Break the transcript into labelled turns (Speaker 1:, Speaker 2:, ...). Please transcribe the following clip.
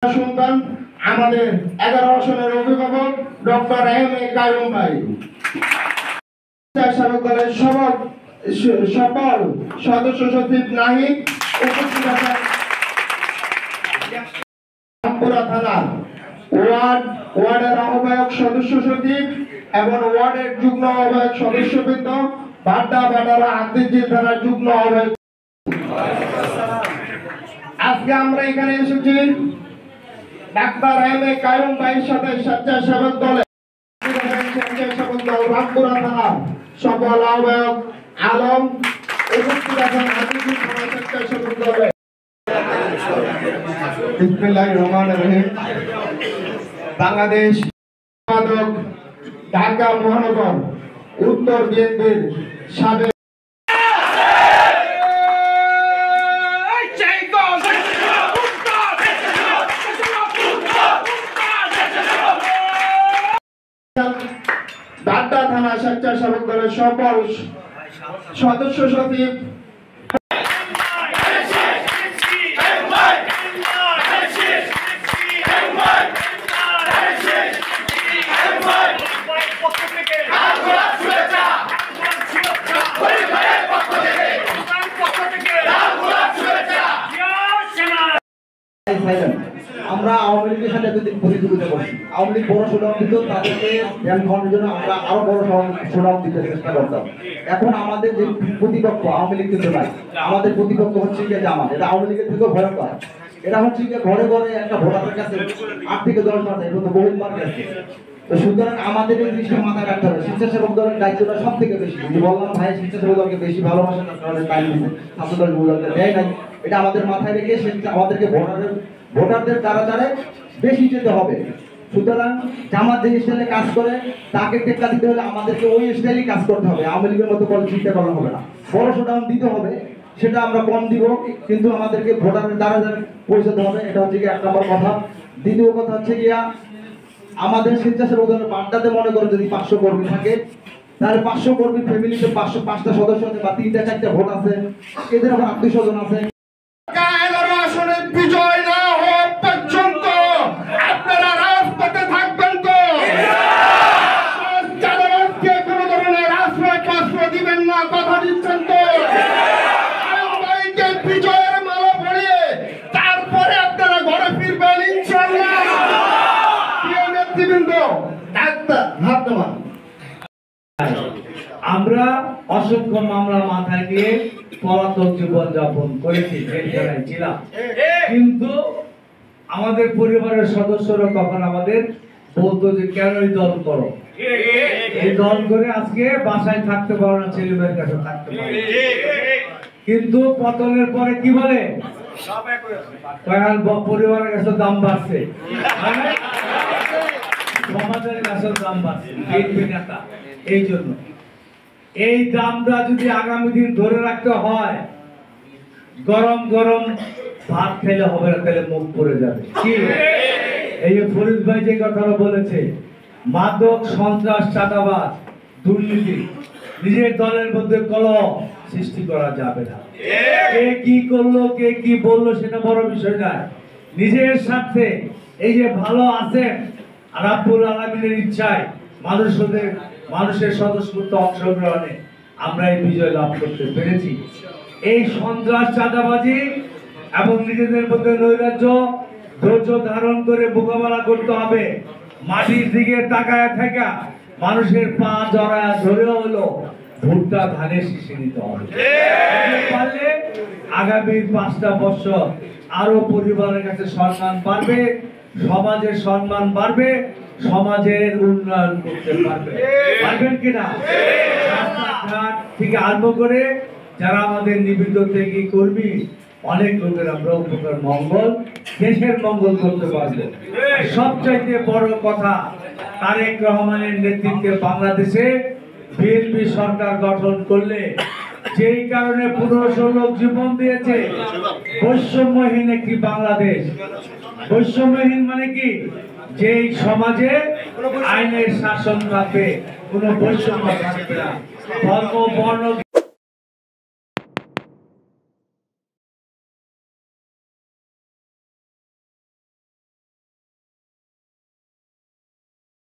Speaker 1: সন্তান আমাদের 11 আসনের অভিভাবক ডক্টর এম.এ. কাইয়ুম ভাই। স্বেচ্ছাসেবক দলের সকল সদস্য সচিব নাহিদ উপস্থিত আছেন। রামপুরা থানার ওয়ার্ডের আহ্বায়ক সদস্য সচিব এবং ওয়ার্ডের যুগ্ম আহ্বায়ক সদস্যবৃন্দ, বাড্ডা আদিজিল থানার যুগ্ম আহ্বায়ক। আজকে আমরা এখানে এসেছি ডাক্তার এম.এ. কাইয়ুম ভাইয়ের সাথে স্বেচ্ছাসেবক দলের রামপুরা থানার সকল আহ্বায়ক আলম উপস্থিত আছেন। আদিজিল থানা স্বেচ্ছাসেবক দলের বিসমিল্লাহির রহমানির রহিম। বাংলাদেশ ঢাকা মহানগর উত্তর বিএনপির সাবেক বাড্ডা থানা স্বেচ্ছাসেবক দলের সকল সদস্য সচিব
Speaker 2: আমরা আওয়ামী লীগের সাথে প্রতিযোগিতা করছি। আওয়ামী লীগ বড় শোডাউন দিত, তাদেরকে ধ্যান খাওয়ানোর জন্য আমরা আরো বড় শোডাউন দিতে চেষ্টা করতাম। এখন আমাদের যে প্রতিপক্ষ আওয়ামী লীগ কিন্তু নাই, আমাদের প্রতিপক্ষ হচ্ছে গিয়ে জামাত। এটা আওয়ামী লীগের থেকেও ভয়ঙ্কর। এরা হচ্ছে গিয়ে ঘরে ঘরে একটা ভোটারের কাছে 8 থেকে 10 মাস এখন তো বহুবার গেছে। তো সুতরাং আমাদের এই জিনিসটা মাথায় রাখতে হবে। স্বেচ্ছাসেবক দলের দায়িত্বটা সব থেকে বেশি। বললাম ভাই স্বেচ্ছাসেবক দলকে বেশি ভালোবাসেন, আপনাদের টাইম দিতে ছাত্র দলকে দেয় নাই। এটা আমাদের মাথায় রেখে আমাদেরকে ভোটারদের দ্বারা বেশি যেতে হবে। সুতরাং জামাত যে স্টাইলে কাজ করে তাকে টেক্কা দিতে হলে আমাদেরকে ওই স্টাইলেই কাজ করতে হবে। আওয়ামী লীগের মতো করে চিন্তা করা হবে না, বড় শোডাউন দিতে হবে। সেটা আমরা কম দিব, কিন্তু আমাদেরকে ভোটারের দ্বারা পৌঁছাতে হবে। এটা হচ্ছে কি 1 নম্বর কথা। দ্বিতীয় কথা হচ্ছে গিয়া আমাদের স্বেচ্ছাসেবক দলের বাড্ডাতে মনে করো যদি 500 কর্মী থাকে, তাহলে 500 কর্মী ফ্যামিলিতে 5টা সদস্য আছে বা 3টা 4টা ভোট আছে, এদের আবার আত্মীয় স্বজন আছে।
Speaker 1: বিজয় না হওয়া পর্যন্ত আপনারা রাজপথে থাকবেন তো? জানাবাদকে কোনো ধরনের আশ্রয় দিবেন না, কথা দিচ্ছেন তো? বিজয়ের মালা পরিয়ে তারপরে আপনারা ঘরে ফিরবেন ইনশাআল্লাহ। প্রিয় নেতৃবৃন্দ, ডাক্তার হাত নামান।
Speaker 3: আমরা অসংখ্য মামলা মাথায় নিয়ে পলাতক জীবন যাপন করেছি, জেলখানায় ছিলাম, কিন্তু আমাদের পরিবারের সদস্যরা তখন আমাদের বলতো যে কেন এই দল করো, এই দল করে আজকে বাসায় থাকতে পারো না, ছেলে মেয়ের কাছে থাকতে পারো। কিন্তু পতনের পরে কি বলে পরিবারের কাছে দাম বাড়ছে, সমাজের কাছে দাম বাড়ছে, নেতা। এই জন্য এই দামটা যদি আগামী দিন ধরে রাখতে হয়, গরম গরম ভাত খেলে হবে না, তাহলে মুখ পড়ে যাবে। কি এই যে ফরিদ ভাই যে কথাটা বলেছে, মাদক, সন্ত্রাস, চাঁদাবাজ, দুর্নীতি, নিজের দলের মধ্যে কলহ সৃষ্টি করা যাবে না। কে কি করলো, কে কি বললো সেটা বড় বিষয় নয়। নিজের স্বার্থে এই যে ভালো আছেন, রাব্বুল আলামিনের ইচ্ছায় মানুষের স্বতঃস্ফূর্ত অংশগ্রহণে আমরা এই বিজয় লাভ করতে পেরেছি। এই সন্ত্রাস, চাঁদাবাজি এবং নিজেদের মধ্যে নৈরাজ্য ধৈর্য ধারণ করে মোকাবেলা করতে হবে। মাটির দিকে তাকায় থাকা মানুষের পা জড়ায় ধরেও হলো ভুট্টা ধানের শীষে নিতে হবে। পারলে আগামী 5টা বছর আরো পরিবারের কাছে সম্মান বাড়বে, সমাজের সম্মান বাড়বে, সমাজের উন্নয়ন করতে পারবেন কিনা? রাস্তাঘাট থেকে আরম্ভ করে যারা আমাদের নিবেদিত থেকে কর্মী, অনেক লোকের আমরা উপকার মঙ্গল, দেশের মঙ্গল করতে পারবো। সবচাইতে বড় কথা, তারেক রহমানের নেতৃত্বে বাংলাদেশে বিএনপি সরকার গঠন করলে যেই কারণে 1500 লোক জীবন দিয়েছে, বৈষম্যহীন একটি বাংলাদেশ। বৈষম্যহীন মানে কি? যে সমাজে আইনের শাসন থাকবে, কোনো বৈষম্য থাকবে না, ধর্ম বর্ণ